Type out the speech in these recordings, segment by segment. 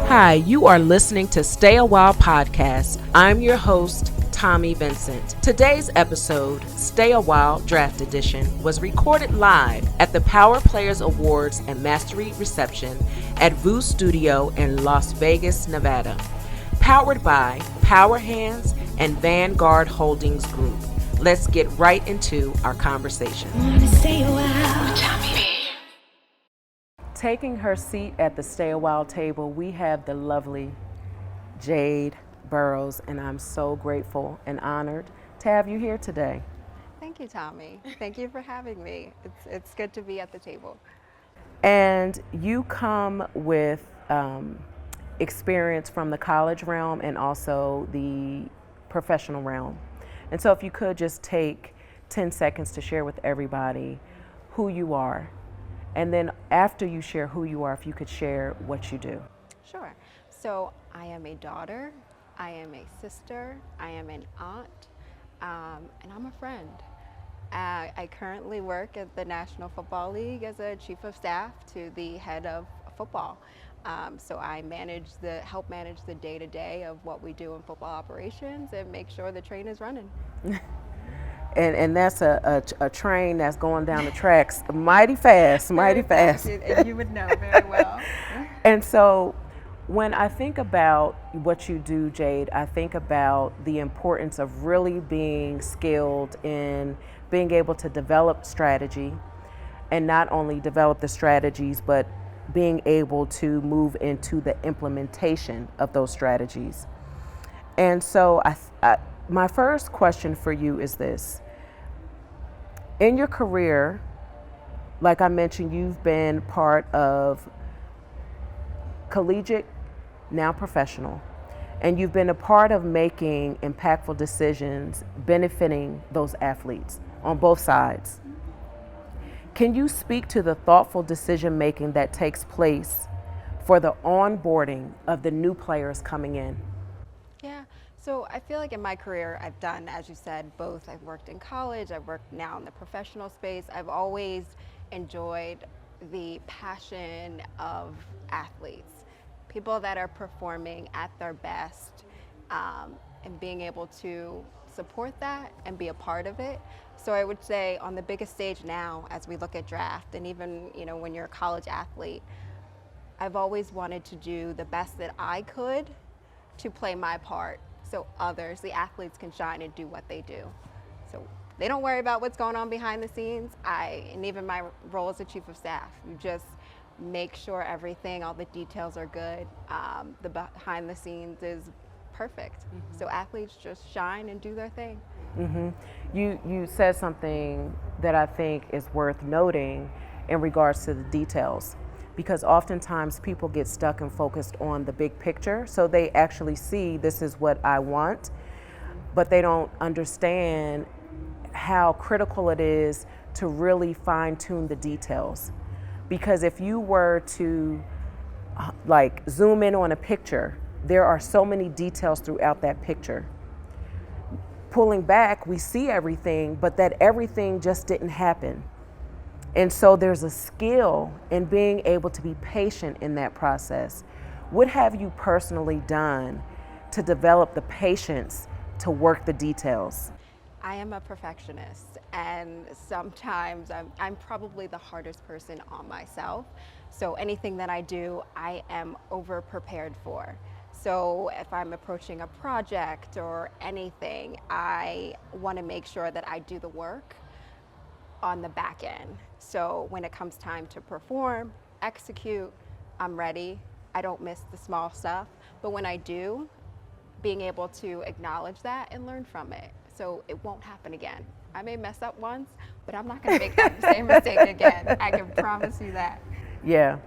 Hi, you are listening to StayAWhilePodcast. I'm your host, Tommi Vincent. Today's episode, Stay a While Draft Edition, was recorded live at the Power Players Awards and Mastery Reception at VU Studio in Las Vegas, Nevada. Powered by Powerhandz and Vanguard Holdings Group. Let's get right into our conversation. Taking her seat at the Stay a While table, we have the lovely Jade Burroughs, and I'm so grateful and honored to have you here today. Thank you, Tommi. Thank you for having me. It's good to be at the table. And you come with experience from the college realm and also the professional realm. And so if you could just take 10 seconds to share with everybody who you are. And then after you share who you are, if you could share what you do. Sure. So I am a daughter, I am a sister, I am an aunt, and I'm a friend. I currently work at the National Football League as a chief of staff to the head of football. So I help manage the day-to-day of what we do in football operations and make sure the train is running. And that's a train that's going down the tracks mighty fast. And you would know very well. And so when I think about what you do, Jade, I think about the importance of really being skilled in being able to develop strategy, and not only develop the strategies, but being able to move into the implementation of those strategies. And so my first question for you is this. In your career, like I mentioned, you've been part of collegiate, now professional, and you've been a part of making impactful decisions benefiting those athletes on both sides. Can you speak to the thoughtful decision making that takes place for the onboarding of the new players coming in? Yeah. So I feel like in my career, I've done, as you said, both. I've worked in college, I've worked now in the professional space. I've always enjoyed the passion of athletes, people that are performing at their best, and being able to support that and be a part of it. So I would say on the biggest stage now, as we look at draft, and even when you're a college athlete, I've always wanted to do the best that I could to play my part, so others, the athletes, can shine and do what they do. So they don't worry about what's going on behind the scenes. And even my role as a chief of staff, you just make sure everything, all the details are good. The behind the scenes is perfect. Mm-hmm. So athletes just shine and do their thing. Mm-hmm. You said something that I think is worth noting in regards to the details, because oftentimes people get stuck and focused on the big picture. So they actually see this is what I want, but they don't understand how critical it is to really fine tune the details. Because if you were to zoom in on a picture, there are so many details throughout that picture. Pulling back, we see everything, but that everything just didn't happen. And so there's a skill in being able to be patient in that process. What have you personally done to develop the patience to work the details? I am a perfectionist, and sometimes I'm probably the hardest person on myself. So anything that I do, I am over prepared for. So if I'm approaching a project or anything, I want to make sure that I do the work on the back end. So when it comes time to perform, execute, I'm ready. I don't miss the small stuff. But when I do, being able to acknowledge that and learn from it, so it won't happen again. I may mess up once, but I'm not going to make that same mistake again. I can promise you that. Yeah.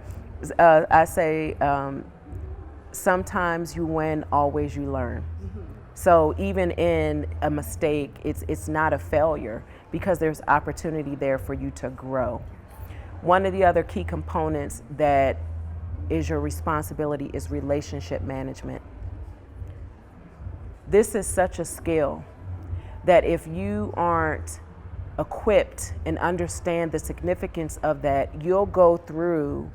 I say sometimes you win, always you learn. Mm-hmm. So even in a mistake, it's not a failure, because there's opportunity there for you to grow. One of the other key components that is your responsibility is relationship management. This is such a skill that if you aren't equipped and understand the significance of that, you'll go through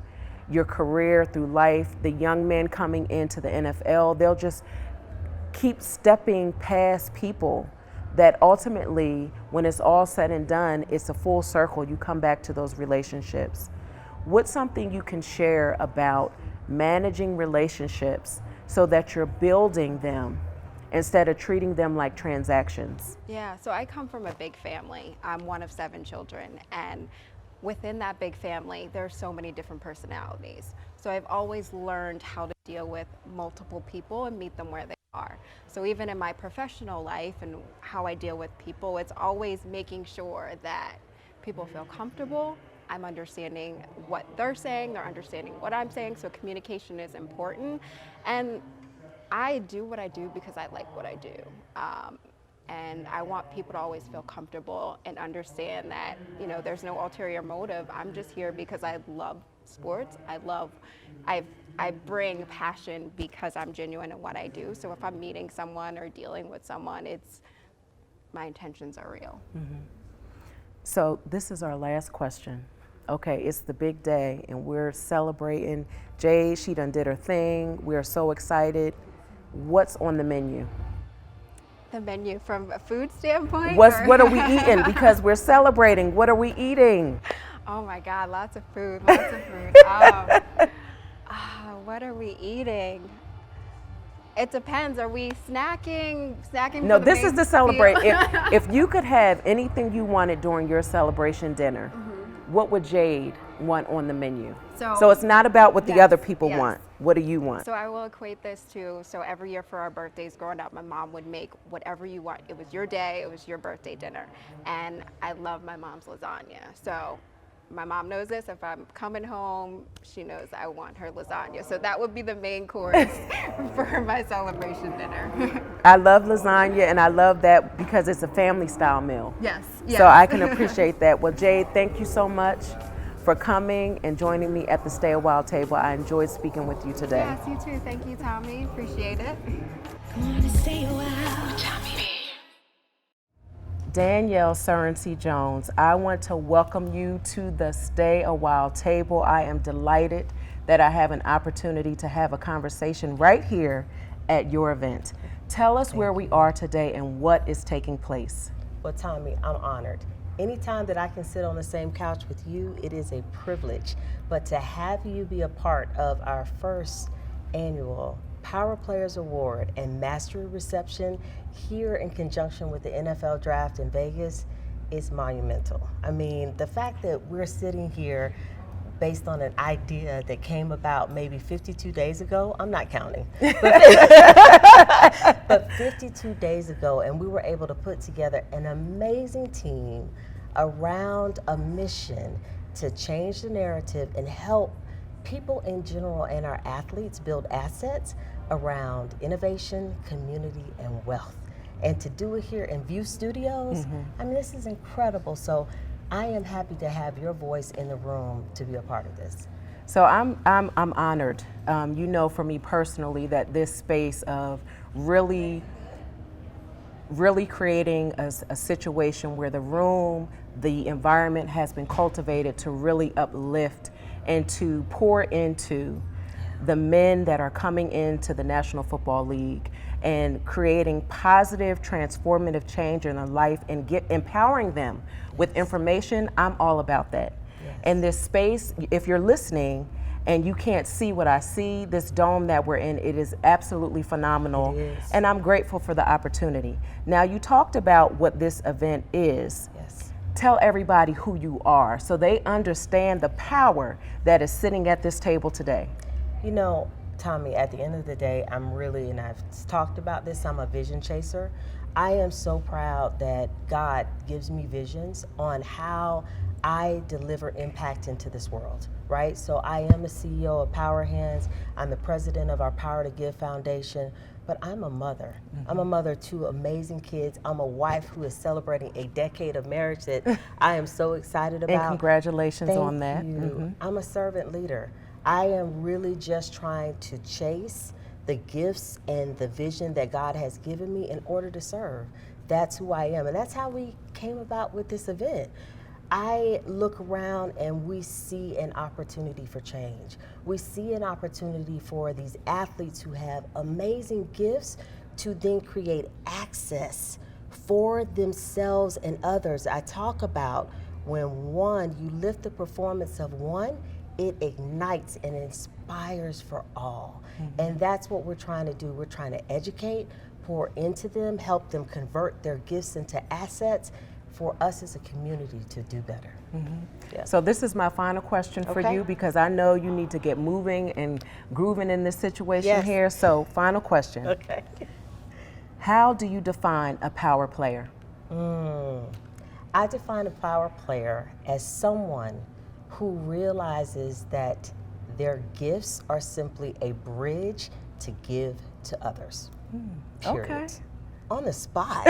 your career, through life. The young men coming into the NFL, they'll just keep stepping past people that ultimately, when it's all said and done, it's a full circle. You come back to those relationships. What's something you can share about managing relationships so that you're building them instead of treating them like transactions? Yeah, so I come from a big family. I'm one of 7 children, and within that big family, there are so many different personalities. So I've always learned how to deal with multiple people and meet them where they are. So even in my professional life and how I deal with people, it's always making sure that people feel comfortable. I'm understanding what they're saying, they're understanding what I'm saying, so communication is important. And I do what I do because I like what I do. And I want people to always feel comfortable and understand that, you know, there's no ulterior motive. I'm just here because I love sports. I bring passion because I'm genuine in what I do. So if I'm meeting someone or dealing with someone, my intentions are real. Mm-hmm. So this is our last question. Okay, it's the big day and we're celebrating. Jade, she done did her thing. We're so excited. What's on the menu? The menu from a food standpoint? What are we eating? Because we're celebrating. What are we eating? Oh my God, lots of food. What are we eating? It depends. Are we snacking? No, this is to celebrate. If you could have anything you wanted during your celebration dinner, what would Jade want on the menu? So it's not about what the other people want. What do you want? So I will equate this to, so every year for our birthdays growing up, my mom would make whatever you want. It was your day, it was your birthday dinner. And I love my mom's lasagna. So my mom knows this. If I'm coming home, she knows I want her lasagna. So that would be the main course for my celebration dinner. I love lasagna, and I love that because it's a family style meal. Yes. So I can appreciate that. Well, Jade, thank you so much for coming and joining me at the Stay a While table. I enjoyed speaking with you today. Yes, you too. Thank you, Tommi. Appreciate it. Come on and stay a while, Tommi. Danyel Surrency Jones, I want to welcome you to the Stay a While table. I am delighted that I have an opportunity to have a conversation right here at your event. Tell us where we are today and what is taking place. Well, Tommi, I'm honored. Anytime that I can sit on the same couch with you, it is a privilege. But to have you be a part of our first annual Power Players Award and Mastery Reception here in conjunction with the NFL Draft in Vegas is monumental. I mean, the fact that we're sitting here based on an idea that came about maybe 52 days ago, I'm not counting, but 52 days ago, and we were able to put together an amazing team around a mission to change the narrative and help people in general and our athletes build assets around innovation, community, and wealth. And to do it here in View Studios, I mean, this is incredible. So I am happy to have your voice in the room to be a part of this. So I'm honored. You know, for me personally, that this space of really creating a situation where the room, the environment has been cultivated to really uplift and to pour into the men that are coming into the National Football League and creating positive, transformative change in their life and empowering them with information. I'm all about that. Yes. And this space, if you're listening and you can't see what I see, this dome that we're in, it is absolutely phenomenal. It is. And I'm grateful for the opportunity. Now, you talked about what this event is. Yes. Tell everybody who you are so they understand the power that is sitting at this table today. You know, Tommi, at the end of the day, and I've talked about this, I'm a vision chaser. I am so proud that God gives me visions on how I deliver impact into this world, right? So I am a CEO of Powerhandz. I'm the president of our Power to Give Foundation, but I'm a mother. I'm a mother to amazing kids. I'm a wife who is celebrating a decade of marriage that I am so excited about. And congratulations on that. Thank you. I'm a servant leader. I am really just trying to chase the gifts and the vision that God has given me in order to serve. that's who I am. And that's how we came about with this event. I look around and we see an opportunity for change. We see an opportunity for these athletes who have amazing gifts to then create access for themselves and others. I talk about when you lift the performance of one, it ignites and inspires for all. And that's what we're trying to do. We're trying to educate, pour into them, help them convert their gifts into assets for us as a community to do better. Yeah. So this is my final question for you, because I know you need to get moving and grooving in this situation here. So final question. Okay. How do you define a power player? I define a power player as someone who realizes that their gifts are simply a bridge to give to others. Period. Okay. On the spot.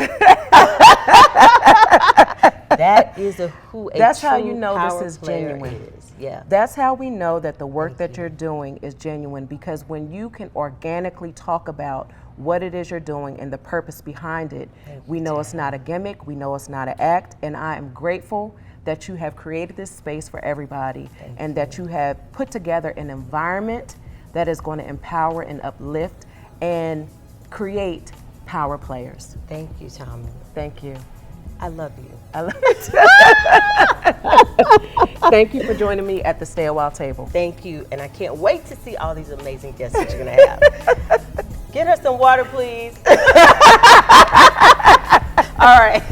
That is who a That's true how you know power this is player genuine. is. Yeah. That's how we know that the work that you're doing is genuine, because when you can organically talk about what it is you're doing and the purpose behind it, we know it's not a gimmick, we know it's not an act, and I am grateful that you have created this space for everybody and that you have put together an environment that is going to empower and uplift and create power players. Thank you, Tommi. Thank you. I love you. I love it. Thank you for joining me at the Stay a While table. Thank you, and I can't wait to see all these amazing guests that you're gonna have. Get her some water, please. All right.